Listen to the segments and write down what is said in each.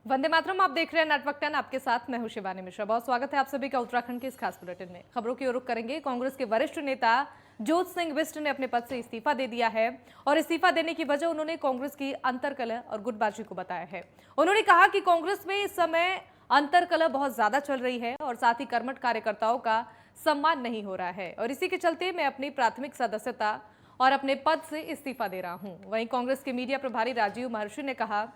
वंदे मातरम। आप देख रहे हैं नेटवर्क 10। आपके साथ मैं हूं शिवानी मिश्रा। बहुत स्वागत है आप सभी का उत्तराखंड के इस खास बुलेटिन में। खबरों की ओर रुख करेंगे। कांग्रेस के वरिष्ठ नेता जोत सिंह बिष्ट ने अपने पद से इस्तीफा दे दिया है और इस्तीफा देने की वजह उन्होंने कांग्रेस की अंतरकलह और गुटबाजी को बताया है। उन्होंने कहा कि कांग्रेस में इस समय अंतरकलह बहुत ज्यादा चल रही है और साथ ही कर्मठ कार्यकर्ताओं का सम्मान नहीं हो रहा है और इसी के चलते मैं अपनी प्राथमिक सदस्यता और अपने पद से इस्तीफा दे रहा हूं। वहीं कांग्रेस के मीडिया प्रभारी राजीव महर्षि ने कहा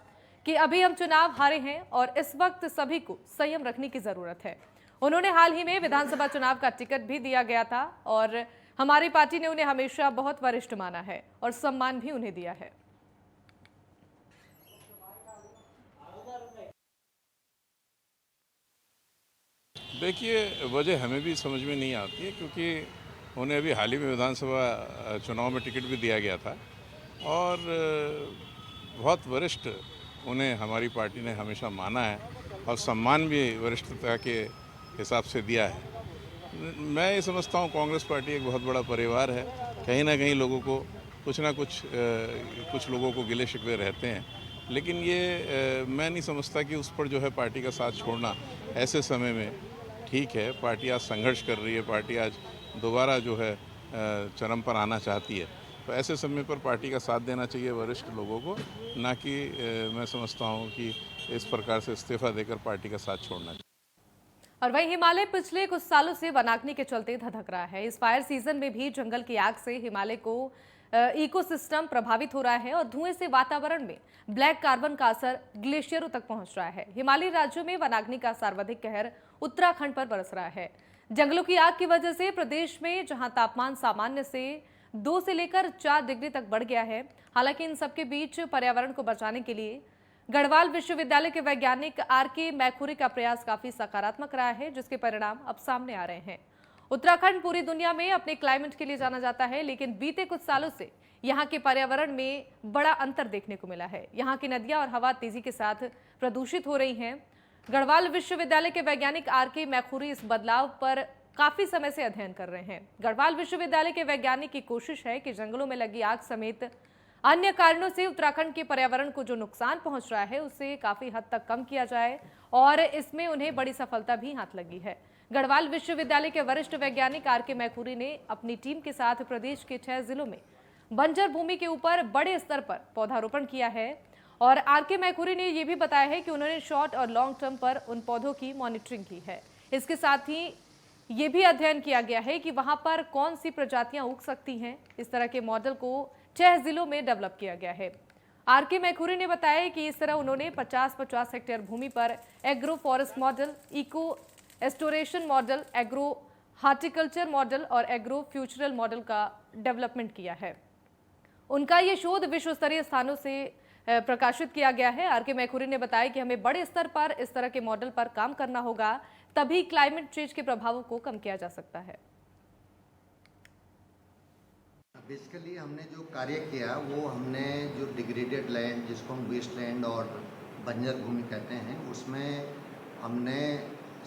कि अभी हम चुनाव हारे हैं और इस वक्त सभी को संयम रखने की जरूरत है। उन्होंने हाल ही में विधानसभा चुनाव का टिकट भी दिया गया था और हमारी पार्टी ने उन्हें हमेशा बहुत वरिष्ठ माना है और सम्मान भी उन्हें दिया है। देखिए, वजह हमें भी समझ में नहीं आती है क्योंकि उन्हें अभी हाल ही में विधानसभा चुनाव में टिकट भी दिया गया था और बहुत वरिष्ठ उन्हें हमारी पार्टी ने हमेशा माना है और सम्मान भी वरिष्ठता के हिसाब से दिया है। मैं ये समझता हूँ कांग्रेस पार्टी एक बहुत बड़ा परिवार है। कहीं ना कहीं लोगों को कुछ ना कुछ लोगों को गिले शिकवे रहते हैं, लेकिन ये मैं नहीं समझता कि उस पर जो है पार्टी का साथ छोड़ना ऐसे समय में ठीक है। पार्टी आज संघर्ष कर रही है, पार्टी आज दोबारा जो है चरम पर आना चाहती है, तो ऐसे समय पर पार्टी का साथ देना चाहिए वरिष्ठ लोगों को, ना कि मैं समझता हूँ कि इस प्रकार से इस्तीफा देकर पार्टी का साथ छोड़ना चाहिए। और वहीं हिमालय पिछले कुछ सालों से वनाग्नि के चलते धधक रहा है। इस फायर सीजन में भी जंगल की आग से हिमालय को इकोसिस्टम प्रभावित हो रहा है और धुएं से वातावरण में ब्लैक कार्बन का असर ग्लेशियरों तक पहुंच रहा है। हिमालयी राज्यों में वनाग्नि का सर्वाधिक कहर उत्तराखंड पर बरस रहा है। जंगलों की आग की वजह से प्रदेश में जहां तापमान सामान्य से 2 से लेकर 4 डिग्री तक बढ़ गया है। हालांकि इन सबके बीच पर्यावरण को बचाने के लिए गढ़वाल विश्वविद्यालय के वैज्ञानिक आर.के. मैखुरी का प्रयास काफी सकारात्मक रहा है, जिसके परिणाम अब सामने आ रहे हैं। उत्तराखंड पूरी दुनिया में अपने क्लाइमेट के लिए जाना जाता है, लेकिन बीते कुछ सालों से यहाँ के पर्यावरण में बड़ा अंतर देखने को मिला है। यहाँ की नदियां और हवा तेजी के साथ प्रदूषित हो रही हैं। गढ़वाल विश्वविद्यालय के वैज्ञानिक आर.के. मैखुरी इस बदलाव पर काफी समय से अध्ययन कर रहे हैं। गढ़वाल विश्वविद्यालय के वैज्ञानिक की कोशिश है कि जंगलों में लगी आग समेत अन्य कारणों से उत्तराखंड के पर्यावरण को जो नुकसान पहुंच रहा है उसे काफी हद तक कम किया जाए और इसमें उन्हें बड़ी सफलता भी हाथ लगी है। गढ़वाल विश्वविद्यालय के वरिष्ठ वैज्ञानिक आर.के. मैखुरी ने अपनी टीम के साथ प्रदेश के 6 जिलों में बंजर भूमि के ऊपर बड़े स्तर पर पौधारोपण किया है और आर.के. मैखुरी ने यह भी बताया है कि उन्होंने शॉर्ट और लॉन्ग टर्म पर उन पौधों की मॉनिटरिंग की है। इसके साथ ही ये भी अध्ययन किया गया है कि वहां पर कौन सी प्रजातियां उग सकती हैं। इस तरह के मॉडल को 6 जिलों में डेवलप किया गया है। आर.के. मैखुरी ने बताया कि इस तरह उन्होंने 50-50 हेक्टेयर भूमि पर agro forest model, eco restoration model, agro horticulture model और एग्रो फ्यूचरल मॉडल का डेवलपमेंट किया है। उनका ये शोध विश्व स्तरीय स्थानों से प्रकाशित किया गया है। आर.के. मैखुरी ने बताया कि हमें बड़े स्तर पर इस तरह के मॉडल पर काम करना होगा, तभी क्लाइमेट चेंज के प्रभावों को कम किया जा सकता है। बेसिकली हमने जो कार्य किया वो हमने जो डिग्रेडेड लैंड, जिसको हम वेस्ट लैंड और बंजर भूमि कहते हैं, उसमें हमने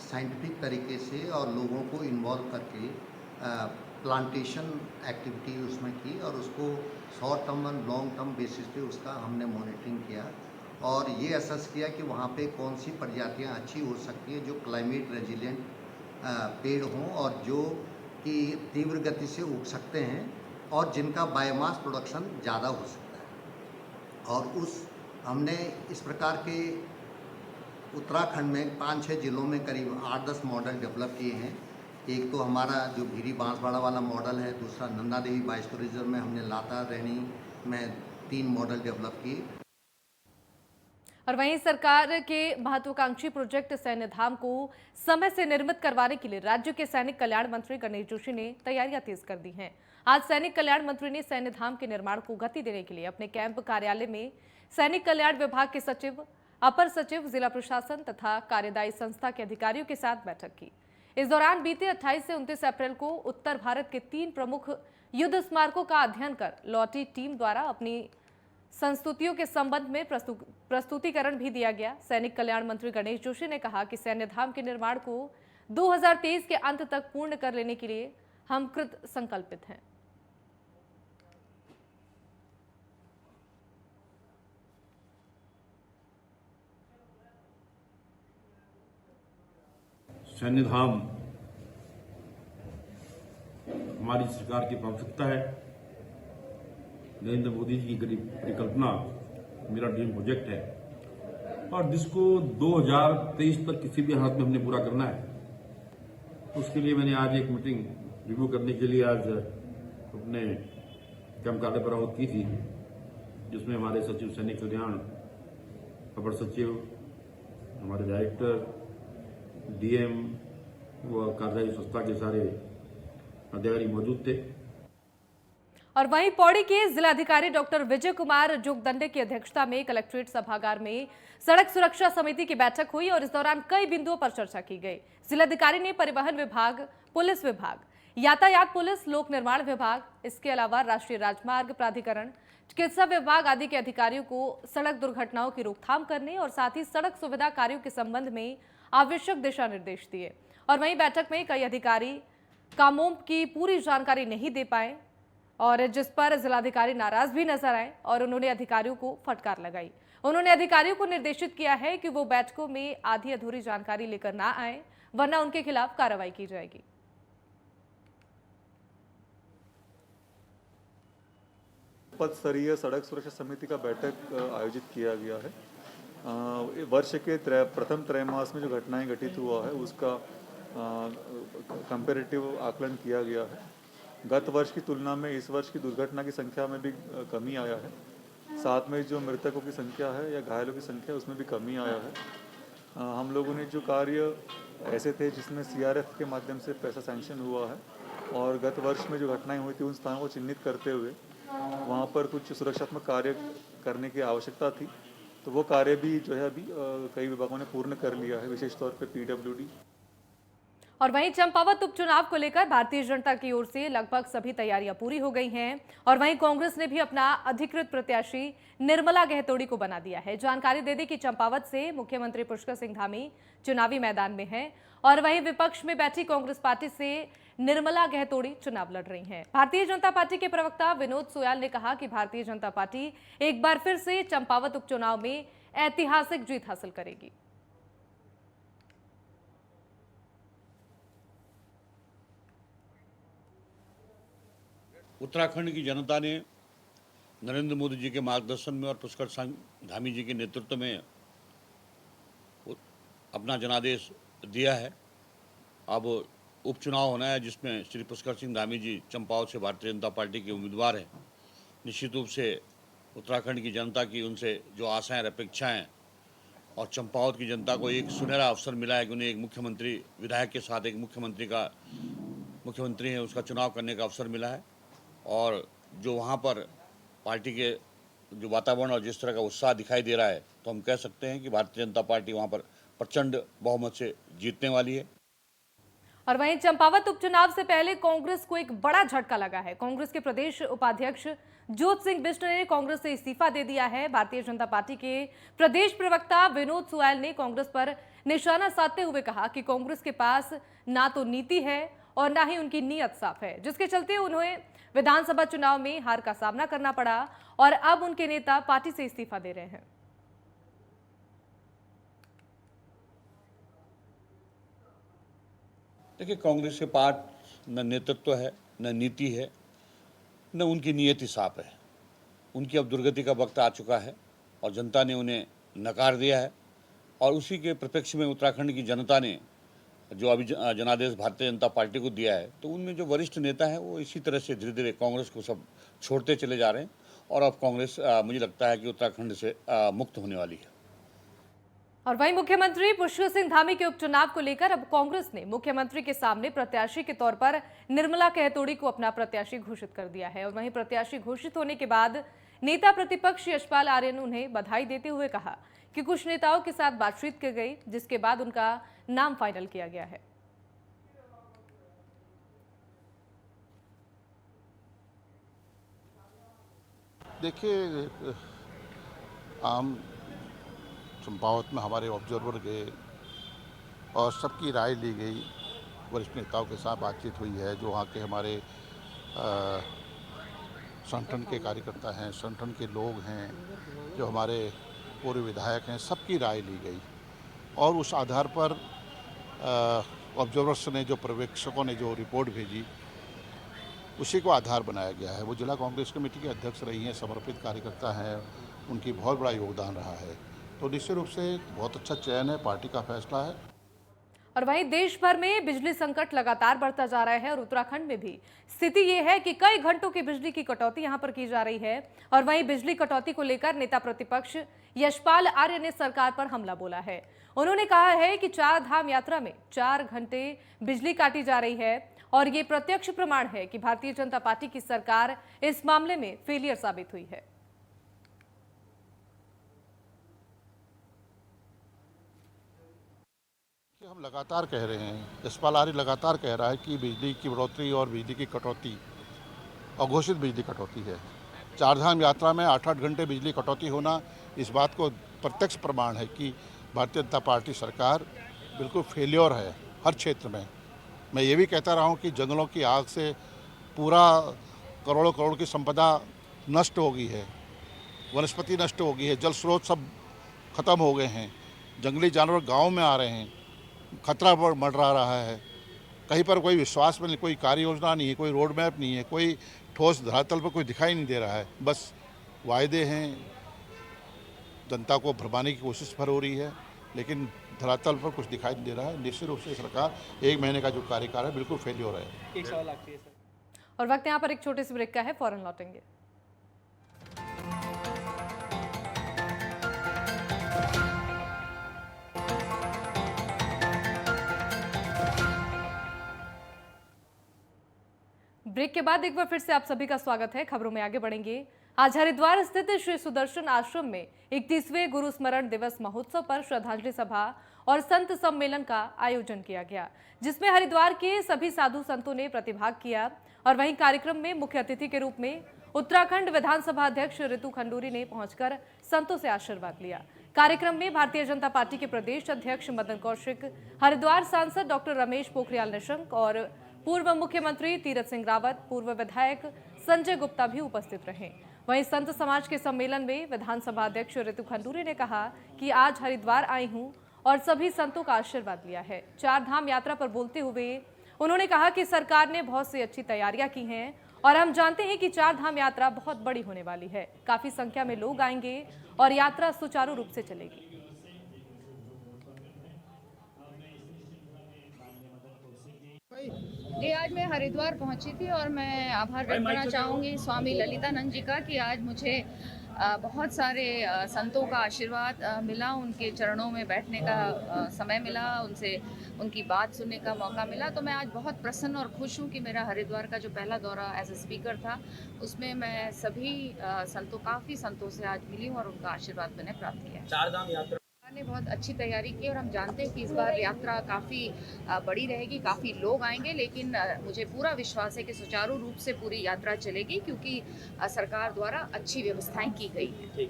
साइंटिफिक तरीके से और लोगों को इन्वॉल्व करके प्लांटेशन एक्टिविटी उसमें की और उसको शॉर्ट टर्म और लॉन्ग टर्म बेसिस पे उसका हमने मॉनिटरिंग किया और ये असेस किया कि वहाँ पे कौन सी प्रजातियाँ अच्छी हो सकती हैं जो क्लाइमेट रेजिलिएंट पेड़ हों और जो कि तीव्र गति से उग सकते हैं और जिनका बायोमास प्रोडक्शन ज़्यादा हो सकता है। और उस हमने इस प्रकार के उत्तराखंड में 5-6 जिलों में करीब 8-10 मॉडल डेवलप किए हैं। एक तो हमारा जो भीरी बांसवाड़ा वाला मॉडल है, दूसरा नंदा देवी बाइस्टो रिजर्व में हमने लाता रैनी में 3 मॉडल डेवलप किए। और वहीं सरकार के महत्वाकांक्षी प्रोजेक्ट सैन्य धाम को समय से निर्मित करवाने के लिए राज्य के सैनिक कल्याण मंत्री गणेश जोशी ने तैयारियां तेज कर दी हैं। आज सैनिक कल्याण मंत्री ने सैन्य धाम के निर्माण को गति देने के लिए अपने कैंप कार्यालय में सैनिक कल्याण विभाग के सचिव, अपर सचिव, जिला प्रशासन तथा कार्यदायी संस्था के अधिकारियों के साथ बैठक की। इस दौरान बीते 28 से 29 अप्रैल को उत्तर भारत के 3 प्रमुख युद्ध स्मारकों का अध्ययन कर लौटी टीम द्वारा अपनी संस्तुतियों के संबंध में प्रस्तुतिकरण भी दिया गया। सैनिक कल्याण मंत्री गणेश जोशी ने कहा कि सैन्य धाम के निर्माण को 2023 के अंत तक पूर्ण कर लेने के लिए हम कृत संकल्पित हैं। सैन्य धाम हमारी सरकार की प्राथमिकता है। नरेंद्र मोदी जी की गरीब परिकल्पना मेरा ड्रीम प्रोजेक्ट है और जिसको 2023 तक किसी भी हालत में हमने पूरा करना है। उसके लिए मैंने आज एक मीटिंग रिव्यू करने के लिए आज अपने कैंप कार्य पर आहूत की थी, जिसमें हमारे सचिव सैनिक कल्याण, अपर सचिव, हमारे डायरेक्टर, डीएम व कार्यदायी संस्था के सारे अधिकारी मौजूद थे। और वहीं पौड़ी के जिलाधिकारी डॉक्टर विजय कुमार जोगदंडे की अध्यक्षता में कलेक्ट्रेट सभागार में सड़क सुरक्षा समिति की बैठक हुई और इस दौरान कई बिंदुओं पर चर्चा की गई। जिलाधिकारी ने परिवहन विभाग, पुलिस विभाग, यातायात पुलिस, लोक निर्माण विभाग, इसके अलावा राष्ट्रीय राजमार्ग प्राधिकरण, चिकित्सा विभाग आदि के अधिकारियों को सड़क दुर्घटनाओं की रोकथाम करने और साथ ही सड़क सुविधा कार्यों के संबंध में आवश्यक दिशा निर्देश दिए। और वहीं बैठक में कई अधिकारी कामों की पूरी जानकारी नहीं दे पाए और जिस पर जिलाधिकारी नाराज भी नजर आए और उन्होंने अधिकारियों को फटकार लगाई। उन्होंने अधिकारियों को निर्देशित किया है कि वो बैठकों में आधी अधूरी जानकारी लेकर ना आए, वरना उनके खिलाफ कार्रवाई की जाएगी। पद स्तरीय सड़क सुरक्षा समिति का बैठक आयोजित किया गया है। वर्ष के प्रथम त्रैमास में जो घटनाएं घटित हुआ है उसका कंपैरेटिव आकलन किया गया है। गत वर्ष की तुलना में इस वर्ष की दुर्घटना की संख्या में भी कमी आया है। साथ में जो मृतकों की संख्या है या घायलों की संख्या उसमें भी कमी आया है। हम लोगों ने जो कार्य ऐसे थे जिसमें सीआरएफ के माध्यम से पैसा सैंक्शन हुआ है और गत वर्ष में जो घटनाएं हुई थी उन स्थानों को चिन्हित करते हुए वहाँ पर कुछ सुरक्षात्मक कार्य करने की आवश्यकता थी, तो वो कार्य भी जो है अभी कई विभागों ने पूर्ण कर लिया है, विशेष तौर पे पीडब्ल्यूडी। और वहीं चंपावत उपचुनाव को लेकर भारतीय जनता की ओर से लगभग सभी तैयारियां पूरी हो गई हैं और वहीं कांग्रेस ने भी अपना अधिकृत प्रत्याशी निर्मला गहतोड़ी को बना दिया है। जानकारी दे दी कि चंपावत से मुख्यमंत्री पुष्कर सिंह धामी चुनावी मैदान में हैं और वहीं विपक्ष में बैठी कांग्रेस पार्टी से निर्मला गहतोड़ी चुनाव लड़ रही हैं। भारतीय जनता पार्टी के प्रवक्ता विनोद सोयाल ने कहा कि भारतीय जनता पार्टी एक बार फिर से चंपावत उपचुनाव में ऐतिहासिक जीत हासिल करेगी। उत्तराखंड की जनता ने नरेंद्र मोदी जी के मार्गदर्शन में और पुष्कर सिंह धामी जी के नेतृत्व में अपना जनादेश दिया है। अब उपचुनाव होना है जिसमें श्री पुष्कर सिंह धामी जी चंपावत से भारतीय जनता पार्टी के उम्मीदवार हैं। निश्चित रूप से उत्तराखंड की जनता की उनसे जो आशाएं और अपेक्षाएं और चंपावत की जनता को एक सुनहरा अवसर मिला है कि उन्हें एक मुख्यमंत्री, विधायक के साथ एक मुख्यमंत्री है उसका चुनाव करने का अवसर मिला है और जो वहाँ पर पार्टी के जो वातावरण और जिस तरह का उत्साह दिखाई दे रहा है, तो हम कह सकते हैं कि भारतीय जनता पार्टी वहाँ पर प्रचंड बहुमत से जीतने वाली है। और वहीं चंपावत उपचुनाव से पहले कांग्रेस को एक बड़ा झटका लगा है। कांग्रेस के प्रदेश उपाध्यक्ष ज्योत सिंह बिष्ट ने कांग्रेस से इस्तीफा दे दिया है। भारतीय जनता पार्टी के प्रदेश प्रवक्ता विनोद सोयाल ने कांग्रेस पर निशाना साधते हुए कहा कि कांग्रेस के पास ना तो नीति है और ना ही उनकी नीयत साफ है, जिसके चलते उन्हें विधानसभा चुनाव में हार का सामना करना पड़ा और अब उनके नेता पार्टी से इस्तीफा दे रहे हैं। देखिए, कांग्रेस के पास न नेतृत्व है, न नीति है, न उनकी नीयत ही साफ है। उनकी अब दुर्गति का वक्त आ चुका है और जनता ने उन्हें नकार दिया है और उसी के प्रत्यक्ष में उत्तराखंड की जनता ने जो अभी जनादेश भारतीय जनता पार्टी को दिया है, तो उनमें जो वरिष्ठ नेता हैं वो इसी तरह से धीरे धीरे कांग्रेस को सब छोड़ते चले जा रहे हैं और अब कांग्रेस मुझे लगता है कि उत्तराखंड से मुक्त होने वाली है। और वहीं मुख्यमंत्री पुष्कर सिंह धामी के उपचुनाव को लेकर अब कांग्रेस ने मुख्यमंत्री के सामने प्रत्याशी के तौर पर निर्मला गहतोड़ी को अपना प्रत्याशी घोषित कर दिया है और वहीं प्रत्याशी घोषित होने के बाद नेता प्रतिपक्ष यशपाल आर्य ने उन्हें बधाई देते हुए कहा कि कुछ नेताओं के साथ बातचीत की गई, जिसके बाद उनका नाम फाइनल किया गया है। देखिए, आम चंपावत में हमारे ऑब्जर्वर गए और सबकी राय ली गई। वरिष्ठ नेताओं के साथ बातचीत हुई है, जो वहाँ के हमारे संगठन के कार्यकर्ता हैं, संगठन के लोग हैं, जो हमारे पूर्व विधायक हैं, सबकी राय ली गई और उस आधार पर ऑब्जर्वर्स ने, जो पर्यवेक्षकों ने जो रिपोर्ट भेजी, उसी को आधार बनाया गया है। वो जिला कांग्रेस कमेटी के अध्यक्ष रही हैं, समर्पित कार्यकर्ता हैं, उनकी बहुत बड़ा योगदान रहा है। तो निश्चित रूप से बहुत अच्छा चयन है, पार्टी का फैसला है। और वहीं देश भर में बिजली संकट लगातार बढ़ता जा रहा है और उत्तराखंड में भी स्थिति ये है कि कई घंटों की बिजली की कटौती यहां पर की जा रही है। और वहीं बिजली कटौती को लेकर नेता प्रतिपक्ष यशपाल आर्य ने सरकार पर हमला बोला है। उन्होंने कहा है कि 4 धाम यात्रा में 4 घंटे बिजली काटी जा रही है और ये प्रत्यक्ष प्रमाण है कि भारतीय जनता पार्टी की सरकार इस मामले में फेलियर साबित हुई है। हम लगातार कह रहे हैं, यशपाल आर्य लगातार कह रहा है कि बिजली की बढ़ोतरी और बिजली की कटौती अघोषित बिजली कटौती है। 4 धाम यात्रा में 8-8 घंटे बिजली कटौती होना इस बात को प्रत्यक्ष प्रमाण है कि भारतीय जनता पार्टी सरकार बिल्कुल फेल्योर है हर क्षेत्र में। मैं ये भी कहता रहा हूँ कि जंगलों की आग से पूरा करोड़ों करोड़ की संपदा नष्ट हो गई है, वनस्पति नष्ट हो गई है, जल स्रोत सब खत्म हो गए हैं, जंगली जानवर गाँव में आ रहे हैं, खतरा मंडरा रहा है। कहीं पर कोई विश्वास में नहीं, कोई कार्य योजना नहीं है, कोई रोड मैप नहीं है, कोई ठोस धरातल पर कोई दिखाई नहीं दे रहा है। बस वायदे हैं, जनता को भरमाने की कोशिश भर हो रही है, लेकिन धरातल पर कुछ दिखाई नहीं दे रहा है। निश्चित रूप से सरकार 1 महीने का जो कार्यकाल है बिल्कुल फेल्योर है। एक सवाल आखिरी है सर। और वक्त यहाँ पर एक छोटे से ब्रेक का है, फौरन लौटेंगे। ब्रेक के बाद एक बार फिर से आप सभी का स्वागत है। खबरों में आगे बढ़ेंगे। आज हरिद्वार स्थित श्री सुदर्शन आश्रम में 31वें गुरु स्मरण दिवस महोत्सव पर श्रद्धांजलि सभा और संत सम्मेलन का आयोजन किया गया, जिसमें हरिद्वार के सभी साधु संतों ने प्रतिभाग किया। और वहीं कार्यक्रम में मुख्य अतिथि के रूप में उत्तराखंड विधानसभा अध्यक्ष रितु खंडूरी ने पहुंचकर संतों से आशीर्वाद लिया। कार्यक्रम में भारतीय जनता पार्टी के प्रदेश अध्यक्ष मदन कौशिक, हरिद्वार सांसद डॉक्टर रमेश पोखरियाल निशंक और पूर्व मुख्यमंत्री तीरथ सिंह रावत, पूर्व विधायक संजय गुप्ता भी उपस्थित रहे। वहीं संत समाज के सम्मेलन में विधानसभा अध्यक्ष रितु खंडूरी ने कहा कि आज हरिद्वार आई हूं और सभी संतों का आशीर्वाद लिया है। 4 धाम यात्रा पर बोलते हुए उन्होंने कहा कि सरकार ने बहुत सी अच्छी तैयारियां की हैं और हम जानते हैं कि 4 धाम यात्रा बहुत बड़ी होने वाली है। काफी संख्या में लोग आएंगे और यात्रा सुचारू रूप से चलेगी। जी, आज मैं हरिद्वार पहुंची थी और मैं आभार व्यक्त करना चाहूँगी स्वामी ललितानंद जी का कि आज मुझे बहुत सारे संतों का आशीर्वाद मिला, उनके चरणों में बैठने का समय मिला, उनसे उनकी बात सुनने का मौका मिला। तो मैं आज बहुत प्रसन्न और खुश हूँ कि मेरा हरिद्वार का जो पहला दौरा एज ए स्पीकर था, उसमें मैं सभी काफ़ी संतों से आज मिली हूँ और उनका आशीर्वाद मैंने प्राप्त किया। 4 धाम यात्रा ने बहुत अच्छी तैयारी की और हम जानते हैं कि इस बार यात्रा काफ़ी बड़ी रहेगी, काफ़ी लोग आएंगे, लेकिन मुझे पूरा विश्वास है कि सुचारू रूप से पूरी यात्रा चलेगी क्योंकि सरकार द्वारा अच्छी व्यवस्थाएं की गई हैं।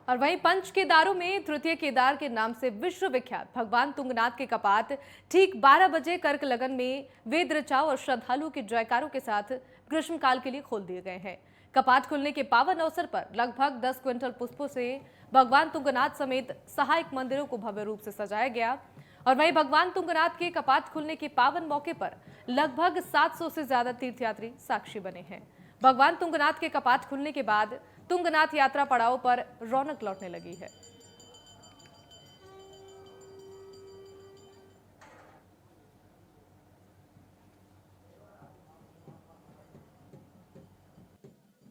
और वहीं पंच केदारों में तृतीय केदार के नाम से विश्व विख्यात भगवान तुंगनाथ के कपाट ठीक 12 बजे कर्क लगन में वेद ऋचाओं और श्रद्धालुओं के जयकारों के साथ ग्रीष्मकाल के लिए खोल दिए गए हैं। कपाट खुलने के पावन अवसर पर लगभग 10 क्विंटल पुष्पों से भगवान तुंगनाथ समेत सहायक मंदिरों को भव्य रूप से सजाया गया। और वहीं भगवान तुंगनाथ के कपाट खुलने के पावन मौके पर लगभग 700 से ज्यादा तीर्थयात्री साक्षी बने हैं। भगवान तुंगनाथ के कपाट खुलने के बाद तुंगनाथ यात्रा पड़ाव पर रौनक लौटने लगी है।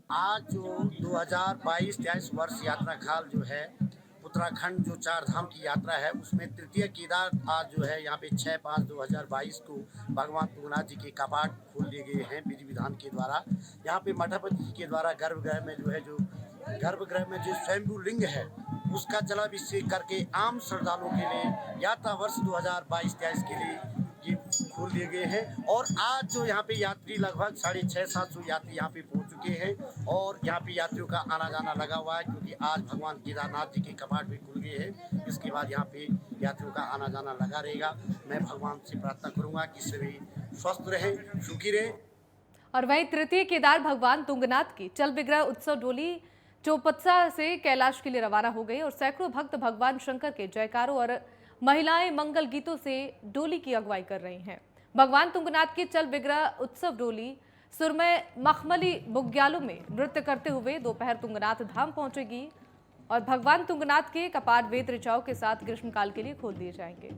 आज जो 2022-23 वर्ष यात्रा काल जो है उत्तराखंड जो 4 धाम की यात्रा है, उसमें तृतीय केदार आज जो है यहाँ पे 6/5/2022 को भगवान तुंगनाथ जी के कपाट खोल दिए गए हैं विधि विधान के द्वारा। यहाँ पे मठापति जी के द्वारा गर्भगृह में जो स्वयंभू लिंग है उसका जलाभिषेक करके आम श्रद्धालुओं के लिए यात्रा वर्ष 2022-23 के लिए ये खोल दिए गए हैं। और आज जो यहाँ पे यात्री लगभग 650-700 यात्री यहाँ पे पहुँच चुके हैं और यहाँ पे यात्रियों का आना जाना लगा हुआ है क्योंकि आज भगवान केदारनाथ जी के कपाट भी खुल गए हैं। इसके बाद यहाँ पे यात्रियों का आना जाना लगा रहेगा। मैं भगवान से प्रार्थना करूँगा कि सभी स्वस्थ रहें, सुखी रहें। और वहीं तृतीय केदार भगवान तुंगनाथ की चल विग्रह उत्सव डोली चौपत्सा से कैलाश के लिए रवाना हो गई और सैकड़ों भक्त भगवान शंकर के जयकारों और महिलाएं मंगल गीतों से डोली की अगुवाई कर रही हैं। भगवान तुंगनाथ की चल विग्रह उत्सव डोली सुरमय मखमली बुग्यालों में नृत्य करते हुए दोपहर तुंगनाथ धाम पहुंचेगी और भगवान तुंगनाथ के कपाट वेद ऋचाओं के साथ ग्रीष्मकाल के लिए खोल दिए जाएंगे।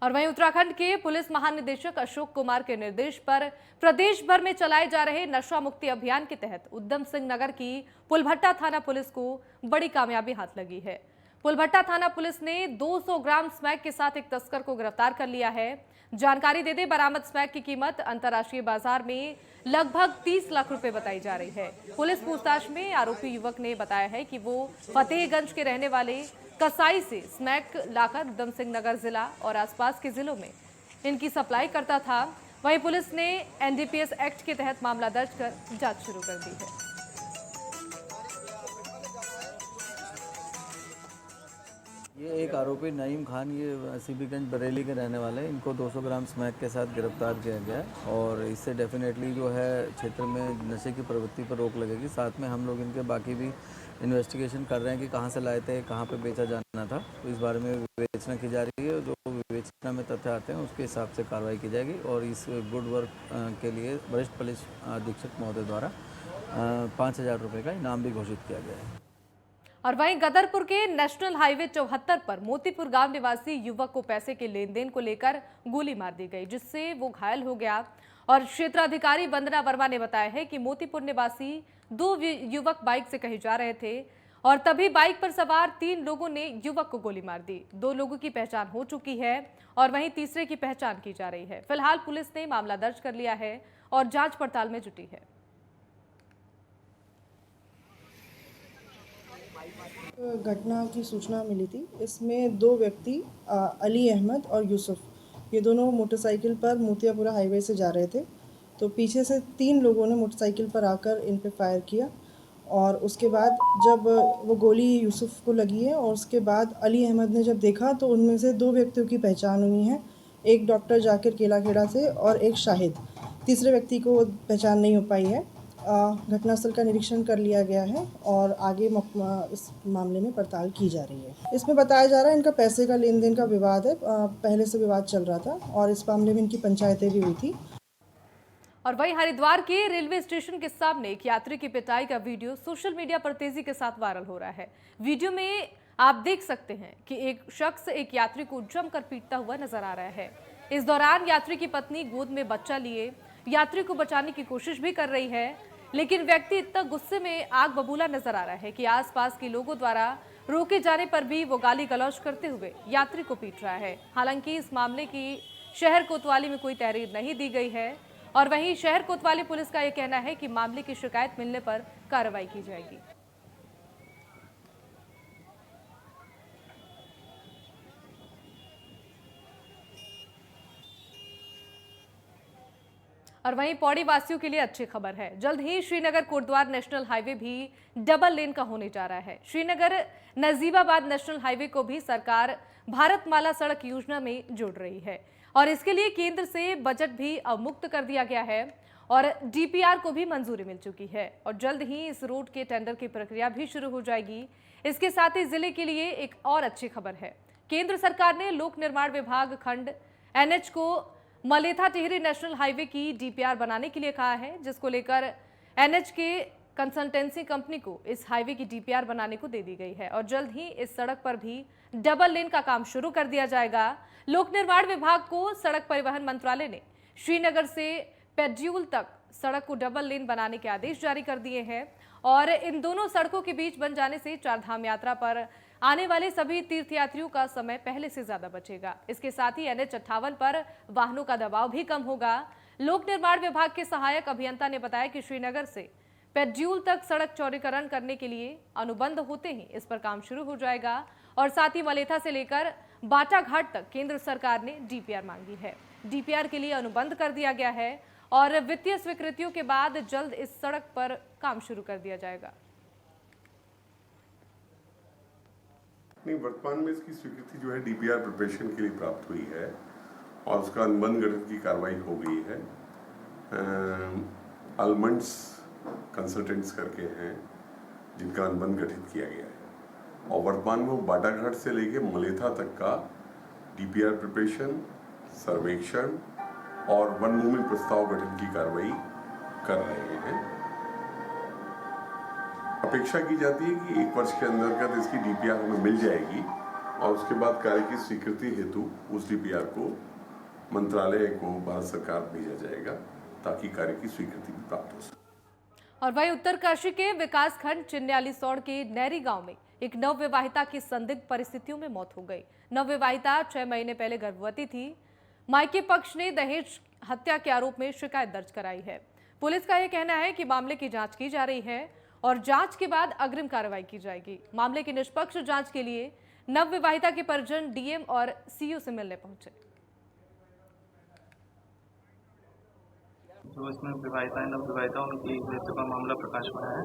और वहीं उत्तराखंड के पुलिस महानिदेशक अशोक कुमार के निर्देश पर प्रदेश भर में चलाए जा रहे नशा मुक्ति अभियान के तहत उधम सिंह नगर की पुलभट्टा थाना पुलिस को बड़ी कामयाबी हाथ लगी है। पुलभट्टा थाना पुलिस ने 200 ग्राम स्मैक के साथ एक तस्कर को गिरफ्तार कर लिया है। जानकारी दे दे, बरामद स्मैक की कीमत अंतर्राष्ट्रीय बाजार में लगभग 30 लाख रुपए बताई जा रही है। पुलिस पूछताछ में आरोपी युवक ने बताया है कि वो फतेहगंज के रहने वाले कसाई से स्मैक लाकर उधम सिंह नगर जिला और आसपास के जिलों में इनकी सप्लाई करता था। वहीं पुलिस ने एनडीपीएस एक्ट के तहत मामला दर्ज कर जांच शुरू कर दी है। ये एक आरोपी नईम खान, ये सीबीगंज बरेली के रहने वाले हैं। इनको 200 ग्राम स्मैक के साथ गिरफ्तार किया गया है और इससे डेफिनेटली जो है क्षेत्र में नशे की प्रवृत्ति पर रोक लगेगी। साथ में हम लोग इनके बाकी भी इन्वेस्टिगेशन कर रहे हैं कि कहाँ से लाए थे, कहाँ पे बेचा जाना था, तो इस बारे में विवेचना की जा रही है। जो विवेचना में तथ्य आते हैं उसके हिसाब से कार्रवाई की जाएगी और इस गुड वर्क के लिए वरिष्ठ पुलिस अधीक्षक महोदय द्वारा 5,000 रुपये का इनाम भी घोषित किया गया है। और वहीं गदरपुर के नेशनल हाईवे 74 पर मोतीपुर गांव निवासी युवक को पैसे के लेन देन को लेकर गोली मार दी गई, जिससे वो घायल हो गया। और क्षेत्राधिकारी वंदना वर्मा ने बताया है कि मोतीपुर निवासी 2 युवक बाइक से कहीं जा रहे थे और तभी बाइक पर सवार 3 लोगों ने युवक को गोली मार दी। 2 लोगों की पहचान हो चुकी है और वहीं तीसरे की पहचान की जा रही है। फिलहाल पुलिस ने मामला दर्ज कर लिया है और जांच पड़ताल में जुटी है। घटना की सूचना मिली थी। इसमें 2 व्यक्ति अली अहमद और यूसुफ, ये दोनों मोटरसाइकिल पर मोतियापुरा हाईवे से जा रहे थे। तो पीछे से 3 लोगों ने मोटरसाइकिल पर आकर इन पे फायर किया और उसके बाद जब वो गोली यूसुफ को लगी है और उसके बाद अली अहमद ने जब देखा तो उनमें से 2 व्यक्तियों की पहचान हुई है। एक डॉक्टर जाकिर केलाखेड़ा से और एक शाहिद। तीसरे व्यक्ति को पहचान नहीं हो पाई है। घटनास्थल का निरीक्षण कर लिया गया है और आगे इस मामले में पड़ताल की जा रही है। इसमें बताया जा रहा है इनका पैसे का लेन देन का विवाद है। पहले से विवाद चल रहा था और इस मामले में इनकी पंचायतें भी हुई थी। और वहीं हरिद्वार के रेलवे स्टेशन के सामने एक यात्री की पिटाई का वीडियो सोशल मीडिया पर तेजी के साथ वायरल हो रहा है। वीडियो में आप देख सकते हैं कि एक शख्स एक यात्री को जमकर पीटता हुआ नजर आ रहा है। इस दौरान यात्री की पत्नी गोद में बच्चा लिए यात्री को बचाने की कोशिश भी कर रही है, लेकिन व्यक्ति इतना गुस्से में आग बबूला नजर आ रहा है कि आसपास के लोगों द्वारा रोके जाने पर भी वो गाली गलौज करते हुए यात्री को पीट रहा है। हालांकि इस मामले की शहर कोतवाली में कोई तहरीर नहीं दी गई है और वहीं शहर कोतवाली पुलिस का यह कहना है कि मामले की शिकायत मिलने पर कार्रवाई की जाएगी। और वहीं पौड़ी वासियों के लिए अच्छी खबर है। जल्द ही श्रीनगर कोटद्वार नेशनल हाईवे भी डबल लेन का होने जा रहा है। श्रीनगर नजीबाबाद नेशनल हाईवे को भी सरकार भारतमाला सड़क योजना में जोड़ रही है और इसके लिए केंद्र से बजट भी अवमुक्त कर दिया गया है और डीपीआर को भी मंजूरी मिल चुकी है और जल्द ही इस रोड के टेंडर की प्रक्रिया भी शुरू हो जाएगी। इसके साथ ही जिले के लिए एक और अच्छी खबर है। केंद्र सरकार ने लोक निर्माण विभाग खंड एनएच को मलेथा टिहरी नेशनल हाईवे की डीपीआर बनाने के लिए कहा है, जिसको लेकर एनएच के कंसल्टेंसी कंपनी को इस हाईवे की डीपीआर बनाने को दे दी गई है और जल्द ही इस सड़क पर भी डबल लेन का काम शुरू कर दिया जाएगा। लोक निर्माण विभाग को सड़क परिवहन मंत्रालय ने श्रीनगर से पेड्यूल तक सड़क को डबल लेन बनाने के आदेश जारी कर दिए हैं और इन दोनों सड़कों के बीच बन जाने से चारधाम यात्रा पर आने वाले सभी तीर्थयात्रियों का समय पहले से ज्यादा बचेगा। इसके साथ ही NH 58 पर वाहनों का दबाव भी कम होगा। लोक निर्माण विभाग के सहायक अभियंता ने बताया कि श्रीनगर से पेड्यूल तक सड़क चौड़ीकरण करने के लिए अनुबंध होते ही इस पर काम शुरू हो जाएगा और साथ ही मलेथा से लेकर बाटा घाट तक केंद्र सरकार ने डीपीआर मांगी है। डीपीआर के लिए अनुबंध कर दिया गया है और वित्तीय स्वीकृतियों के बाद जल्द इस सड़क पर काम शुरू कर दिया जाएगा। नहीं, वर्तमान में इसकी स्वीकृति जो है डीपीआर प्रिपरेशन के लिए प्राप्त हुई है और उसका अनुबंध गठन की कार्रवाई हो गई है। आलमंड्स कंसल्टेंट्स करके हैं जिनका अनुबंध गठित किया गया है और वर्तमान में वो बाटाघाट से लेके मलेथा तक का डीपीआर प्रिपरेशन, सर्वेक्षण और वन भूमि प्रस्ताव गठन की कार्रवाई कर रहे हैं। अपेक्षा की जाती है कि 1 वर्ष के अंतर्गत इसकी डीपीआर हमें मिल जाएगी और उसके बाद कार्य की स्वीकृति हेतु उस डीपीआर को मंत्रालय को भारत सरकार भेजा जाएगा ताकि कार्य की स्वीकृति भी प्राप्त हो सके। और वही उत्तरकाशी के विकास खंड चिन्यालीसौड़ के नैरी गांव में एक नवविवाहिता की संदिग्ध परिस्थितियों में मौत हो गई। नवविवाहिता 6 महीने पहले गर्भवती थी। मायके पक्ष ने दहेज हत्या के आरोप में शिकायत दर्ज कराई है। पुलिस का यह कहना है कि मामले की जांच की जा रही है और जांच के बाद अग्रिम कार्रवाई की जाएगी। मामले की निष्पक्ष जांच के लिए नवविवाहिता के परिजन डीएम और सीओ से मिलने पहुंचे। जो इसमें विवाहिता है, नवविवाहिता, उनकी मृत्यु का मामला प्रकाश में आया है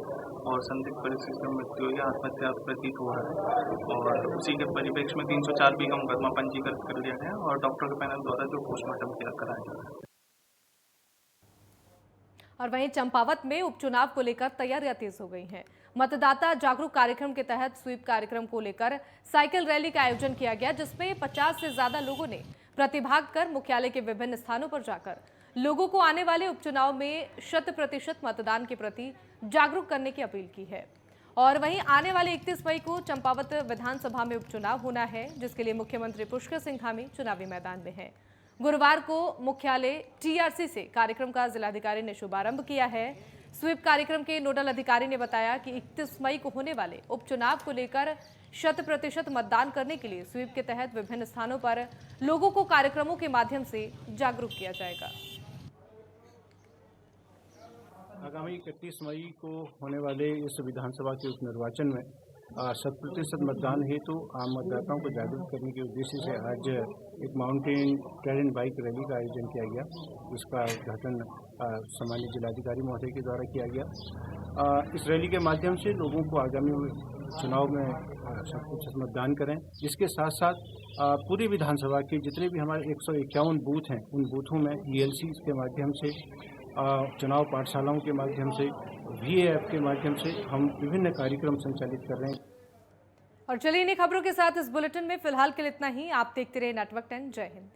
और संदिग्ध परिस्थिति में मृत्यु हुई, आत्महत्या प्रतीत हो रहा है और उसी के परिप्रेक्ष्य में 304 का मुकदमा पंजीकृत कर लिया गया और डॉक्टर के पैनल द्वारा जो पोस्टमार्टम कराया जा रहा है। और वहीं चंपावत में उपचुनाव को लेकर तैयारियां तेज हो गई हैं। मतदाता जागरूक कार्यक्रम के तहत स्वीप कार्यक्रम को लेकर साइकिल रैली का आयोजन किया गया, जिसमें 50 से ज्यादा लोगों ने प्रतिभाग कर मुख्यालय के विभिन्न स्थानों पर जाकर लोगों को आने वाले उपचुनाव में 100% मतदान के प्रति जागरूक करने की अपील की है। और वहीं आने वाले 31 मई को चंपावत विधानसभा में उपचुनाव होना है, जिसके लिए मुख्यमंत्री पुष्कर सिंह धामी चुनावी मैदान में हैं। गुरुवार को मुख्यालय टीआरसी से कार्यक्रम का जिलाधिकारी ने शुभारंभ किया है। स्वीप कार्यक्रम के नोडल अधिकारी ने बताया कि 31 मई को होने वाले उपचुनाव को लेकर 100% मतदान करने के लिए स्वीप के तहत विभिन्न स्थानों पर लोगों को कार्यक्रमों के माध्यम से जागरूक किया जाएगा। आगामी 31 मई को होने वाले इस विधानसभा के उपनिर्वाचन में 100% मतदान हेतु आम मतदाताओं को जागरूक करने के उद्देश्य से आज एक माउंटेन ट्रेल बाइक रैली का आयोजन किया गया, जिसका उद्घाटन सम्मानित जिलाधिकारी महोदय के द्वारा किया गया। इस रैली के माध्यम से लोगों को आगामी चुनाव में 100% मतदान करें, जिसके साथ साथ पूरी विधानसभा के जितने भी हमारे 151 बूथ हैं, उन बूथों में ELC के माध्यम से, चुनाव पाठशालाओं के माध्यम से, VAF के माध्यम से हम विभिन्न कार्यक्रम संचालित कर रहे हैं। और चलिए इन खबरों के साथ इस बुलेटिन में फिलहाल के लिए इतना ही। आप देखते रहे नेटवर्क 10। जय हिंद।